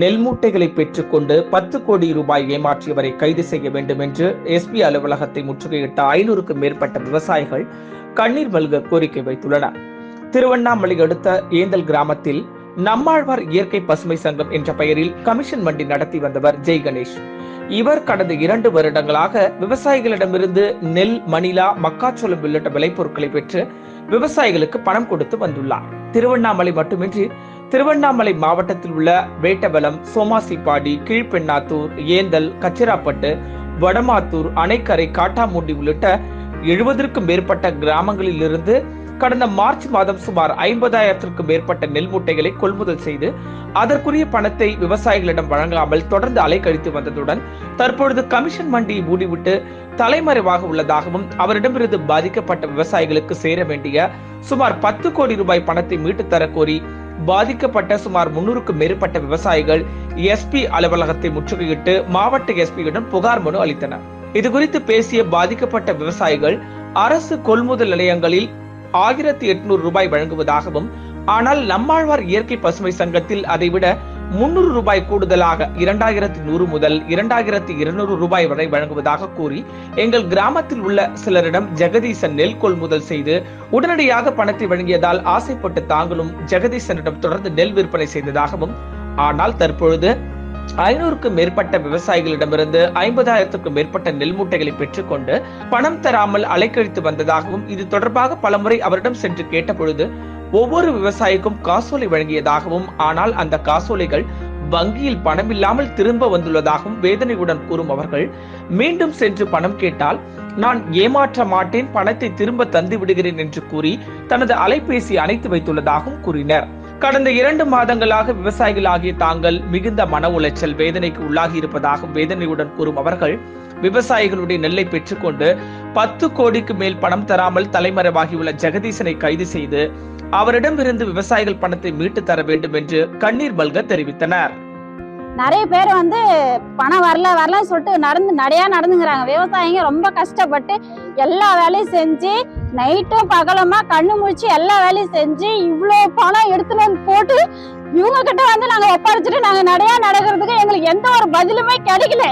நெல் மூட்டைகளை பெற்றுக்கொண்டு 10 கோடி ரூபாய் ஏமாற்றியவரை கைது செய்ய வேண்டும் என்று எஸ்பி அலுவலகத்தை முற்றுகையிட்ட 500க்கும் மேற்பட்ட விவசாயிகள் கண்ணீர் மல்க கோரிக்கை வைத்துள்ளனர். திருவண்ணாமலை அடுத்த ஏந்தல் கிராமத்தில் நம்மாழ்வார் இயற்கை பசுமை சங்கம் என்ற பெயரில் கமிஷன் வண்டி நடத்தி வந்தவர் ஜெய் கணேஷ். இவர் கடந்த 2 வருடங்களாக விவசாயிகளிடமிருந்து நெல், மணிலா, மக்காச்சோளம் உள்ளிட்ட விளைபொருட்களை பெற்று விவசாயிகளுக்கு பணம் கொடுத்து வந்துள்ளார். திருவண்ணாமலை மட்டுமின்றி திருவண்ணாமலை மாவட்டத்தில் உள்ள வேட்டவலம், சோமாசிப்பாடி, கீழ்பெண்ணாத்தூர், ஏந்தல், கச்சிராப்பட்டு, வடமாத்தூர், அணைக்கரை, காட்டாமூண்டி உள்ளிட்ட 70க்கும் மேற்பட்ட கிராமங்களில் இருந்து கடந்த மார்ச் மாதம் சுமார் 50,000க்கும் மேற்பட்ட நெல் மூட்டைகளை கொள்முதல் செய்து அதற்குரிய பணத்தை விவசாயிகளிடம் வழங்காமல் தொடர்ந்து அலைக்கழித்து வந்ததுடன் தற்பொழுது கமிஷன் வண்டியை மூடிவிட்டு தலைமறைவாக உள்ளதாகவும் அவரிடமிருந்து பாதிக்கப்பட்ட விவசாயிகளுக்கு சேர வேண்டிய சுமார் 10 கோடி ரூபாய் பணத்தை மீட்டு தர கோரி பாதிக்கப்பட்ட சுமார் 300க்கும் மேற்பட்ட விவசாயிகள் எஸ்பி அலுவலகத்தை முற்றுகையிட்டு மாவட்ட எஸ்பியிடம் புகார் மனு அளித்தனர். இதுகுறித்து பேசிய பாதிக்கப்பட்ட விவசாயிகள் அரசு கொள்முதல் நிலையங்களில் 1800 ரூபாய் வழங்குவதாகவும், ஆனால் நம்மாழ்வார் இயற்கை பசுமை சங்கத்தில் அதைவிட 300 ரூபாய் கூடுதலாக 2100 முதல் 2200 ரூபாய் வரை வழங்குவதாக கூறி எங்கள் கிராமத்தில் உள்ள சிலரிடம் ஜெகதீசன் நெல் கொள்முதல் செய்து உடனடியாக பணத்தை வழங்கியதால் ஆசைப்பட்டு தாங்களும் ஜெகதீசனிடம் தொடர்ந்து நெல் விற்பனை செய்ததாகவும், ஆனால் தற்பொழுது 500க்கும் மேற்பட்ட விவசாயிகளிடமிருந்து 50,000க்கும் மேற்பட்ட நெல் மூட்டைகளை பெற்றுக்கொண்டு பணம் தராமல் அலைக்கழித்து வந்ததாகவும், இது தொடர்பாக பலமுறை அவரிடம் சென்று கேட்டபொழுது ஒவ்வொரு விவசாயிக்கும் காசோலை வழங்கியதாகவும், ஆனால் அந்த காசோலைகள் வங்கியில் பணமில்லாமல் திரும்ப வந்துள்ளதாகவும் வேதனையுடன் கூறும் அவர்கள், மீண்டும் சென்று பணம் கேட்டால் நான் ஏமாற்ற மாட்டேன், பணத்தை திரும்ப தந்து விடுகிறேன் என்று கூறி தனது அலைபேசி அணைத்து வைத்துள்ளதாகவும் கூறினர். கடந்த 2 மாதங்களாக விவசாயிகள் ஆகிய தாங்கள் மிகுந்த மன உளைச்சல், வேதனைக்கு உள்ளாகி இருப்பதாகவும் வேதனையுடன் கூறும் அவர்கள், விவசாயிகளுடைய நெல்லை பெற்றுக்கொண்டு 10 கோடிக்கு மேல் பணம் தராமல் தலைமறைவாகியுள்ள ஜெகதீசனை கைது செய்து அவரிடமிருந்து விவசாயிகள் பணத்தை மீட்டு தர வேண்டும் என்று கண்ணீர் மல்க தெரிவித்தனர். நிறைய பேர் பணம் வரல சொல்லிட்டு நடந்துங்கிறாங்க. விவசாயிங்க ரொம்ப கஷ்டப்பட்டு எல்லா வேலையும் செஞ்சு நைட்டும் பகலமா கண்ணு முழிச்சு எல்லா வேலையும் செஞ்சு இவ்வளோ பணம் எடுத்துன்னு வந்து போட்டு இவங்க கிட்ட நாங்க ஒப்படைச்சிட்டு நாங்க நடக்கிறதுக்கு எங்களுக்கு எந்த ஒரு பதிலுமே கிடைக்கல.